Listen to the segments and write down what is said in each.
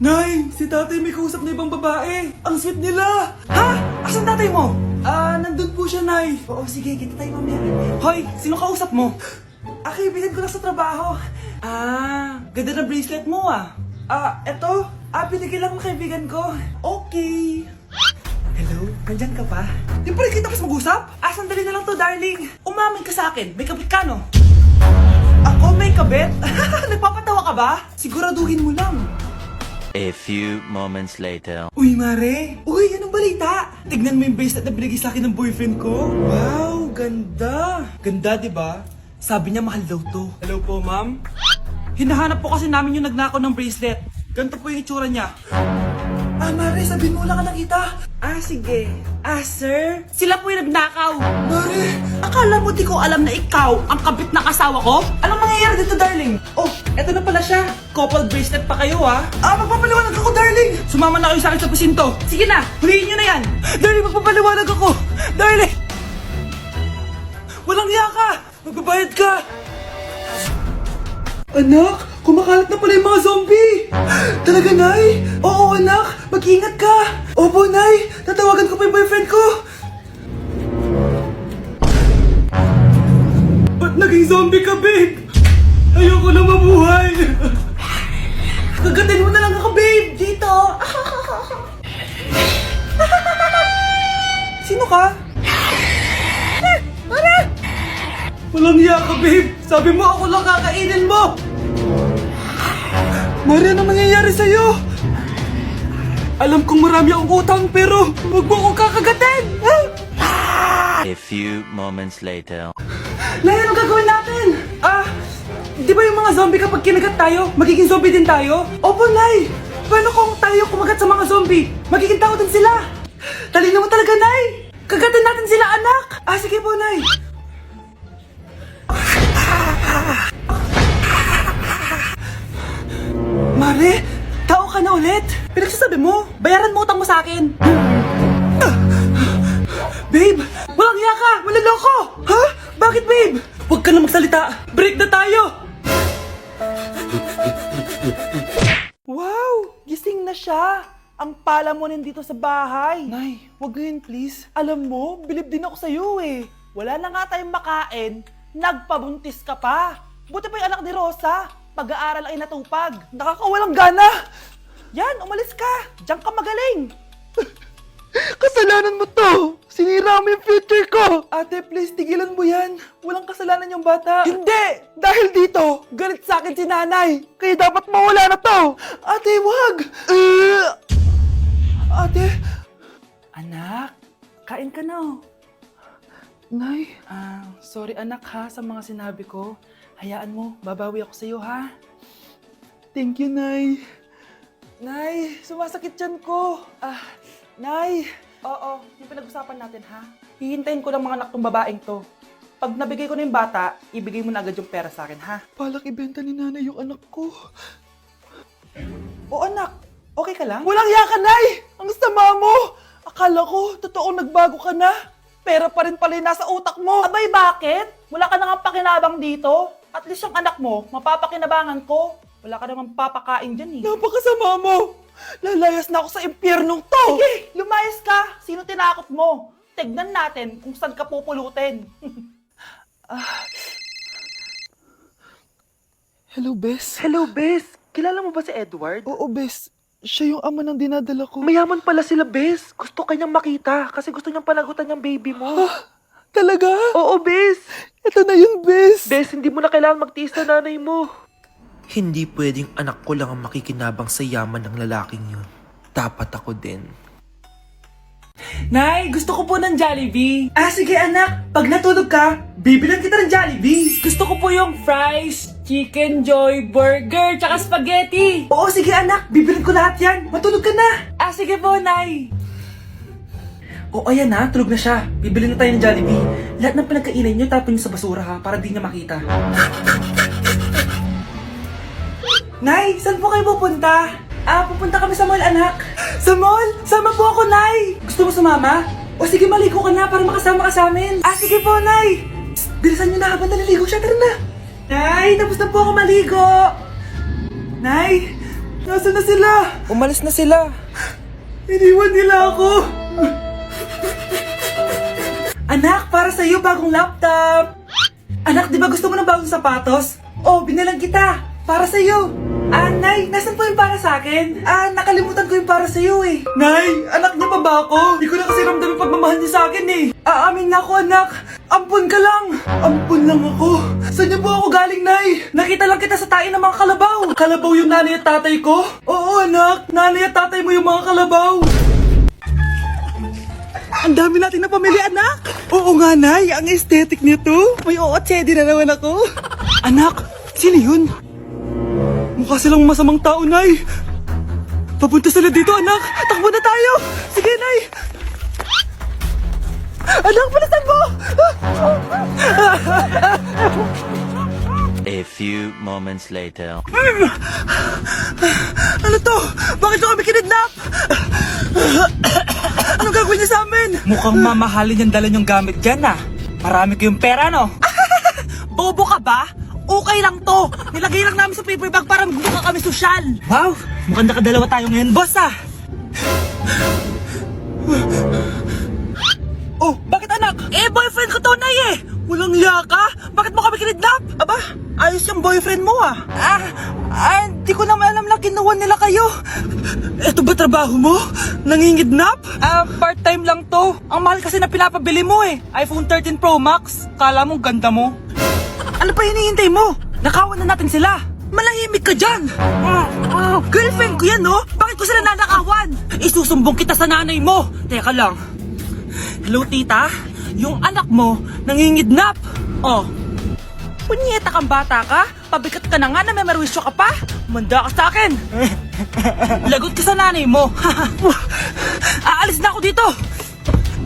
Nay, si tatay may kausap na ibang babae. Ang sweet nila. Ha? Asan tatay mo? Nandun po siya, Nay. Oo, sige, kita tayo mamaya. Hoy, sino kausap mo? Kaibigan ko lang sa trabaho. Ganda na bracelet mo eto. Binigay lang ng kaibigan ko. Okay. Hello? Nandyan ka pa? Di pa rin kita mas mag-usap? Sandali na lang to, darling. Umamin ka sa akin. May kabit ka, no? Ako may kabit? Nagpapatawa ka ba? Siguraduhin mo lang. A few moments later. Uy, Mare! Uy, anong balita? Tignan mo yung bracelet na binigay sa akin ng boyfriend ko. Wow, ganda! Ganda, di ba? Sabi niya mahal daw to. Hello po, ma'am? Hinahanap po kasi namin yung nagnakaw ng bracelet. Ganito po yung itsura niya. Mare, sabihin mo lang ka nakita. Sige. Sir? Sila po yung nagnakaw. Mare! Akala mo di ko alam na ikaw ang kabit ng asawa ko? Anong mangyayari dito, darling? Oh, eto na pala siya. Couple bracelet pa kayo, magpapaliwanag ako, darling. Sumama na kayo sa akin sa pasinto. Sige na, huliin nyo na yan. Darling, magpapaliwanag ako. Darling! Walang hiya ka! Magbabayad ka! Anak, kumakalat na pala yung mga zombie! Talaga, Nay? Oo, anak, mag-ingat ka! Opo, Nay, tatawagan ko pa yung boyfriend ko! Ba't naging zombie ka, babe? Ayoko na mabuhay! Kagatin mo na lang ako, babe! Dito! Sino ka? Walang hiya ka, babe! Sabi mo ako lang kakainin mo! Mari, ano mangyayari sa'yo? Alam kong marami akong utang pero huwag mo akong kakagatin! A few moments later. Nay, anong gagawin natin? Di ba yung mga zombie kapag kinagat tayo, magiging zombie din tayo? Opo, Nay! Paano kung tayo kumagat sa mga zombie? Magiging tao din sila! Talino mo talaga, Nay! Kagatin natin sila, anak! Sige po, Nay! Mare, tao ka na ulit? Pinagsasabi mo, bayaran mo utang mo sa akin. Babe, walang hiya ka! Maloloko! Ha? Bakit, babe? Huwag ka na magsalita. Break na tayo! Wow! Gising na siya! Ang pala mo nandito sa bahay. Nay, huwag ngayon please. Alam mo, bilib din ako sa'yo eh. Wala na nga tayong makain, nagpabuntis ka pa. Buti pa yung anak ni Rosa. Pag-aaral ang inatupag. Nakakawalang gana. Yan, umalis ka. Diyan ka magaling. Kasalanan mo to. Sinira mo yung future ko. Ate, please, tigilan mo yan. Walang kasalanan yung bata. Hindi! Dahil dito, galit sa akin si nanay. Kaya dapat mawala na to. Ate, wag. Ate. Anak, kain ka na. Nay. Sorry anak ha sa mga sinabi ko. Hayaan mo, babawi ako sa'yo ha. Thank you, Nay. Nay, sumasakit yan ko. Nay. Oo, yung pinag-usapan natin ha. Hihintayin ko ng mga anak tong babaeng to. Pag nabigay ko na yung bata, ibigay mo na agad yung pera sa akin ha. Palak ibenta ni nanay yung anak ko. O anak, okay ka lang? Walang hiya ka, Nay! Ang sama mo! Akala ko, totoong nagbago ka na. Pera pa rin pala yung nasa utak mo. Abay, bakit? Wala ka nang pakinabang dito. At least yung anak mo, mapapakinabangan ko. Wala ka namang papakain dyan eh. Napakasama mo! Lalayas na ako sa impyernong to! Sige, lumayas ka! Sino tinakot mo? Tignan natin kung saan ka pupulutin. Hello, Bes. Hello, Bes. Kilala mo ba si Edward? Oo, Bes. Siya yung ama ng dinadala ko. Mayaman pala sila, Bes. Gusto kanyang makita kasi gusto niyang panagutan yung baby mo. Talaga? Oo, Bes. Ito na yun, Bes. Bes, hindi mo na kailangan magtiis na nanay mo. Hindi pwedeng anak ko lang ang makikinabang sa yaman ng lalaking yun. Dapat ako din. Nay, gusto ko po ng Jollibee. Sige anak, pag natulog ka, bibilan kita ng Jollibee. Gusto ko po yung fries, chicken joy, burger, tsaka spaghetti. Oo, sige anak, bibilan ko lahat yan. Matulog ka na. Sige po, Nay. O ayan na, tulog na siya. Bibili na tayo ng Jollibee. Lahat ng pinagkainan niyo, tapon niyo sa basura ha, para di niya makita. Nay, saan po kayo pupunta? Pupunta kami sa mall, anak. Sa mall? Sama po ako, Nay. Gusto mo sumama? O sige, maligo ka na para makasama ka sa amin. Sige po, Nay. Psst, bilisan niyo na habang naliligo siya. Tara na. Nay, tapos na po ako maligo. Nay, Nasaan na sila? Umalis na sila. Iniwan nila ako. Anak, para sa'yo bagong laptop. Anak, di ba gusto mo ng bagong sapatos? Oh, binalang kita. Para sa'yo. Nay, nasan po yung para sa akin? Nakalimutan ko yung para sa'yo eh. Nay, anak niya pa ba ako? Di ko na kasi ramdam yung pagmamahal niya sa akin eh. Aamin na ako, anak. Ampun ka lang. Ampun lang ako. Saan niyo po ako galing, Nay? Nakita lang kita sa tayo ng mga kalabaw. Kalabaw yung nanay at tatay ko? Oo, anak. Nanay at tatay mo yung mga kalabaw. Ang dami natin na pamilya, anak. Oo nga, Nay. Ang aesthetic nito. May ootsedi na naman ako. Anak, sino yun? Mukha silang masamang tao, Nay. Papunta sila dito, anak. Takbo na tayo. Sige, Nay. Anak, palasan mo! A few moments later. Ano to? Bakit nyo kami kinidnap? Ano gagawin niya sa amin? Mukhang mamahalin yung dala nyong gamit dyan, ah. Marami kayong pera, no? Bobo ka ba? Okay lang to. Nilagay lang namin sa paper bag para magbuka kami sosyal. Wow, mukhang nakadalawa tayo ngayon, boss, ah. Oh, bakit anak? Boyfriend ko to, Nay, eh. Walang liya ka? Bakit mo kami kinidnap? Aba, ayos yung boyfriend mo, ah. Di ko naman alam na kinuha nila kayo. Ito ba trabaho mo? Nangingidnap? Part-time lang to. Ang mahal kasi na pinapabili mo, eh. iPhone 13 Pro Max. Kala mo ganda mo. Ano pa hinihintay mo? Nakawan na natin sila. Malahimik ka dyan. Girlfriend ko yan, no? Bakit ko sila nanakawan? Isusumbong kita sa nanay mo. Teka lang. Hello, tita? Yung anak mo, nangingidnap. Oh. Punyeta kang bata ka? Pabigat ka na nga na may merwisyo ka pa? Manda ka sa akin. Lagot ka sa nanay mo. Aalis na ako dito.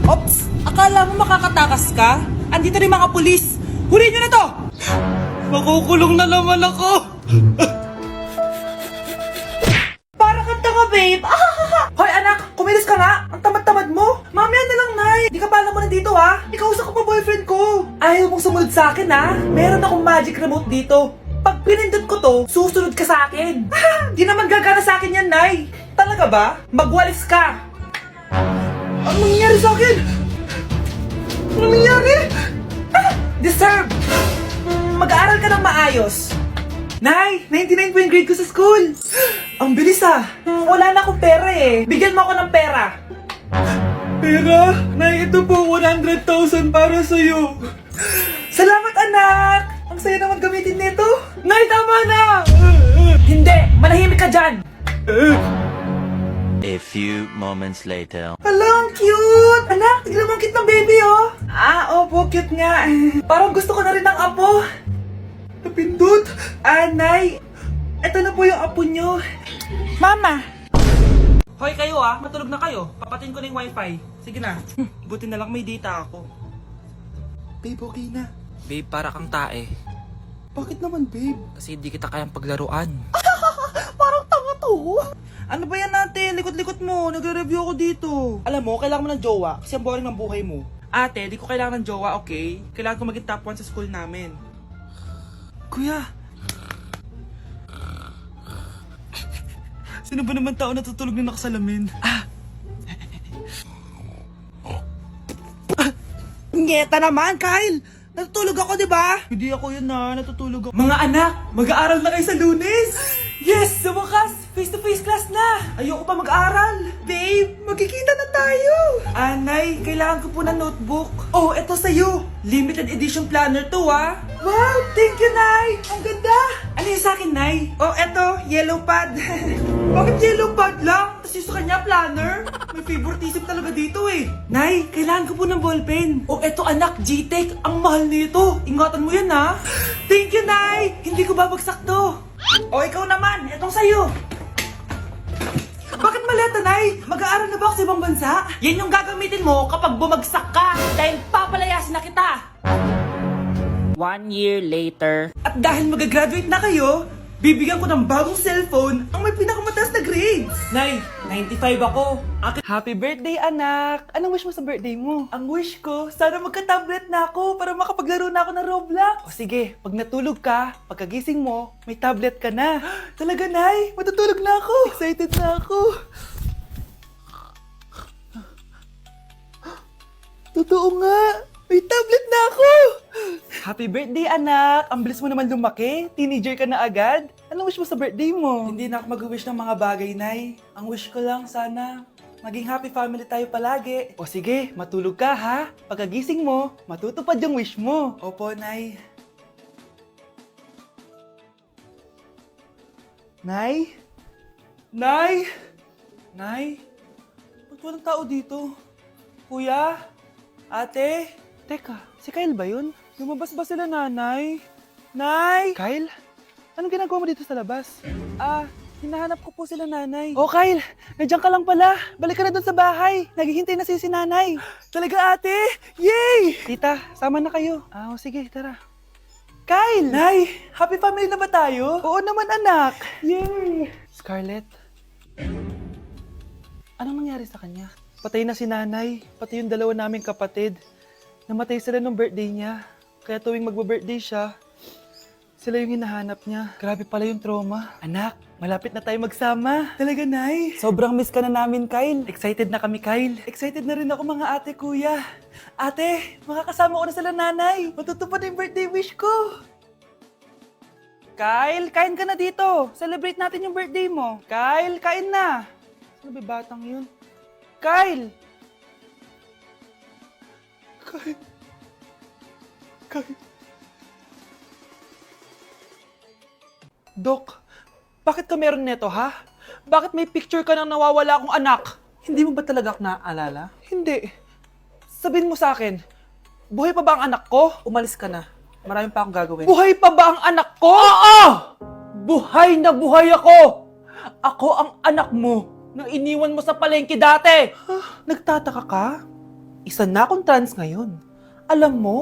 Ops, akala mo makakatakas ka? Andito rin mga pulis. Huli nyo na to! Makukulong na naman ako. Para kang tanga, babe. Hoy, anak, kumilos ka nga. Ang tamad-tamad mo. Mamaya na lang, Nay. Di ka pala mo nandito, ha? Ikausap ko pa boyfriend ko. Ayaw mong sumunod sa akin, ha? Meron akong magic remote dito. Pag pinindot ko to, susunod ka sa akin. Di naman gagana sa akin yan, Nay. Talaga ba? Magwalis ka. Ano nangyayari sa akin? Ano nangyayari? Deserve! Mag-aaral ka ng maayos. Nay, 99 po yung grade ko sa school. Ang bilis, ah. Wala na akong pera, eh. Bigyan mo ako ng pera. Pera? Nay, ito po 100,000 para sa'yo. Salamat, anak. Ang saya naman gamitin nito. Nay, tama na. Hindi, manahimik ka dyan. A few moments later. Hala, ang cute! Anak, tignan mo ang cute ng baby, oh! Opo, cute nga. Parang gusto ko na rin ng apo. Napindot! Nay, eto na po yung apo nyo. Mama! Hoy kayo, matulog na kayo. Papatin ko na yung wifi. Sige na. Buti na lang may data ako. Babe, okay na. Babe, para kang tae. Bakit naman, babe? Kasi hindi kita kayang paglaruan. Parang tanga to. Ano ba yan natin? Likot-likot mo. Nagre-review ako dito. Alam mo, kailangan mo ng jowa kasi ang boring ng buhay mo. Ate, di ko kailangan ng jowa, okay? Kailangan ko maging top 1 sa school namin. Kuya! Sino ba naman tao natutulog na nakasalamin? Ngeta naman, Kyle! Natutulog ako, di ba? Hindi ako yun na, natutulog ako. Mga anak, mag-aaral na kayo sa Lunes! Yes! Sa wakas! Face-to-face class na! Ayoko pa mag-aaral! Babe, magkikita na tayo! Nay, kailangan ko po ng notebook. Oh, eto sa'yo! Limited edition planner to, ah! Wow! Thank you, Nay! Ang ganda! Ano yung sa'kin, Nay? Oh, eto, yellow pad. Bakit yellow pad lang? Tapos yung sa kanya, planner? May favoritism talaga dito, eh. Nay, kailangan ko po ng ballpen. Oh, eto, anak, G-Tech. Ang mahal nito. Ingatan mo yan, ha? Thank you, Nay! Hindi ko babagsak to. O, ikaw naman. Etong sa'yo. Bakit maleta, Nay? Mag-aaral na ba ako sa ibang bansa? Yan yung gagamitin mo kapag bumagsak ka. Dahil papalayasin na kita. 1 year later. At dahil mag-graduate na kayo, bibigyan ko ng bagong cellphone ang may pinakamataas na grades. Nay, 95 ako. Happy birthday, anak! Anong wish mo sa birthday mo? Ang wish ko, sana magka-tablet na ako para makapaglaro na ako ng Roblox. O sige, pag natulog ka, pagkagising mo, may tablet ka na. Talaga, Nay? Matutulog na ako. Excited na ako. Totoo nga! May tablet na ako! Happy birthday, anak! Ang bilis mo naman lumaki. Teenager ka na agad. Anong wish mo sa birthday mo? Hindi na ako mag-wish ng mga bagay, Nay. Ang wish ko lang sana, maging happy family tayo palagi. O sige, matulog ka ha. Pagkagising mo, matutupad yung wish mo. Opo, Nay. Nay? Nay? Nay? Ba't walang tao dito? Kuya? Ate? Teka, si Kyle ba yun? Lumabas ba sila, nanay? Nay! Kyle? Anong ginagawa mo dito sa labas? Hinahanap ko po sila, nanay. Oh, Kyle! Nandiyan ka lang pala. Balik ka na doon sa bahay. Naghihintay na si nanay. Talaga, ate? Yay! Tita, sama na kayo. Sige, tara. Kyle! Nay! Happy family na ba tayo? Oo naman, anak. Yay! Scarlett? Anong nangyari sa kanya? Patay na si nanay, pati yung dalawa naming kapatid. Namatay sila nung birthday niya. Kaya tuwing magbe-birthday siya, sila yung hinahanap niya. Grabe pala yung trauma. Anak, malapit na tayo magsama. Talaga, Nay. Sobrang miss ka na namin, Kyle. Excited na kami, Kyle. Excited na rin ako, mga ate, kuya. Ate, makakasama ko na sila, nanay. Matutupad na yung birthday wish ko. Kyle, kain ka na dito. Celebrate natin yung birthday mo. Kyle, kain na. Sino ba batang yun? Kyle! Kyle. Dok, bakit ka meron neto, ha? Bakit may picture ka ng nawawala akong anak? Hindi mo ba talaga ako naaalala? Hindi. Sabihin mo sa akin, buhay pa ba ang anak ko? Umalis ka na. Marami pa akong gagawin. Buhay pa ba ang anak ko? Oo! Buhay na buhay ako! Ako ang anak mo na iniwan mo sa palengke dati! Nagtataka ka? Isa na akong trans ngayon. Alam mo,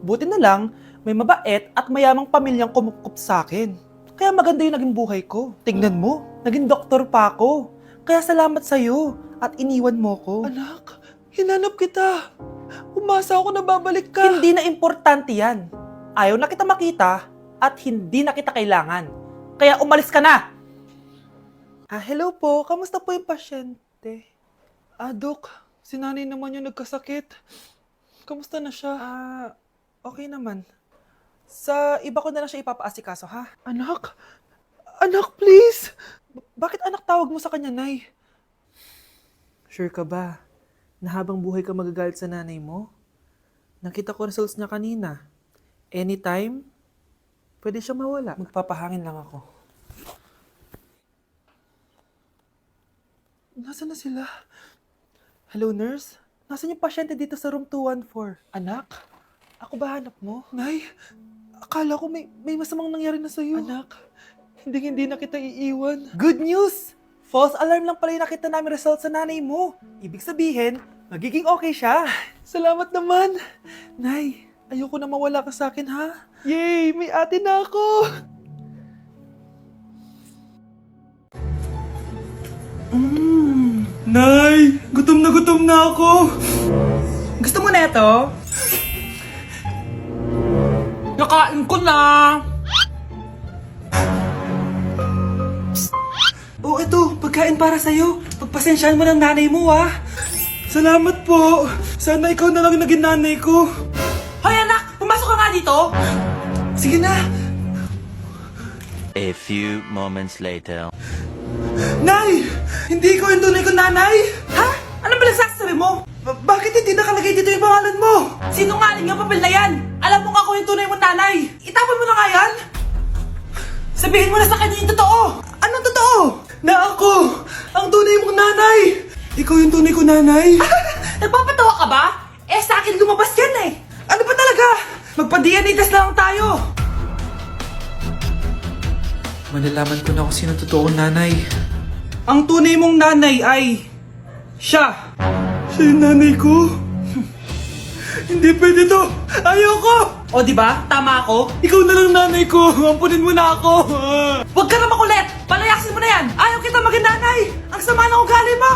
buti na lang may mabait at mayamang pamilyang kumukup sa akin. Kaya maganda yung naging buhay ko. Tingnan mo, naging doktor pa ako. Kaya salamat sa'yo at iniwan mo ko. Anak, hinanap kita. Umasa ako na babalik ka. Hindi na importante yan. Ayaw na kita makita at hindi na kita kailangan. Kaya umalis ka na! Hello po. Kamusta po yung pasyente? Dok, si nanay naman yung nagkasakit. Kamusta na siya? Okay naman. Sa iba ko na lang siya ipapaasikaso, ha? Anak? Anak, please! Bakit anak tawag mo sa kanya, Nay? Sure ka ba na habang buhay ka magagalit sa nanay mo? Nakita ko results niya kanina. Anytime, pwede siya mawala. Magpapahangin lang ako. Nasaan na sila? Hello, nurse? Nasaan yung pasyente dito sa room 214? Anak? Ako ba hanap mo? Nay, akala ko may masamang nangyari na sa'yo. Anak, hindi na kita iiwan. Good news! False alarm lang pala yung nakita namin result sa nanay mo. Ibig sabihin, magiging okay siya. Salamat naman. Nay, ayoko na mawala ka sa akin, ha? Yay! May ate na ako! Nay! Gutom na ako! Gusto mo na ito? Nakain ko na! Oh, ito, pagkain para sa'yo. Pagpasensyahan mo ng nanay mo, ha? Salamat po. Sana ikaw na lang yung naging nanay ko. Hoy, anak! Pumasok ka nga dito! Sige na! A few moments later. Nay! Hindi ko yung tunay kong nanay! Ha? Ano ba nagsasabi mo? Bakit hindi nakalagay dito yung pangalan mo? Sinungaling yung papel na yan! Alam mo nga ako yung tunay mong nanay! Itapon mo na nga yan! Sabihin mo na sa kanya yung totoo! Anong totoo? Na ako! Ang tunay mong nanay! Ikaw yung tunay kong nanay? Nagpapatawa ka ba? Eh sa akin lumabas yan eh! Ano ba talaga? Magpa-DNA test na lang tayo! Malalaman ko na kung sino totoong nanay. Ang tunay mong nanay ay... siya! Siya yung nanay ko? Hindi pwede to! Ayoko! O di ba? Tama ako? Ikaw na lang nanay ko! Ampunin mo na ako! Huwag ka na makulit! Palayasin mo na yan! Ayaw kita maging nanay! Ang sama ng ugali mo!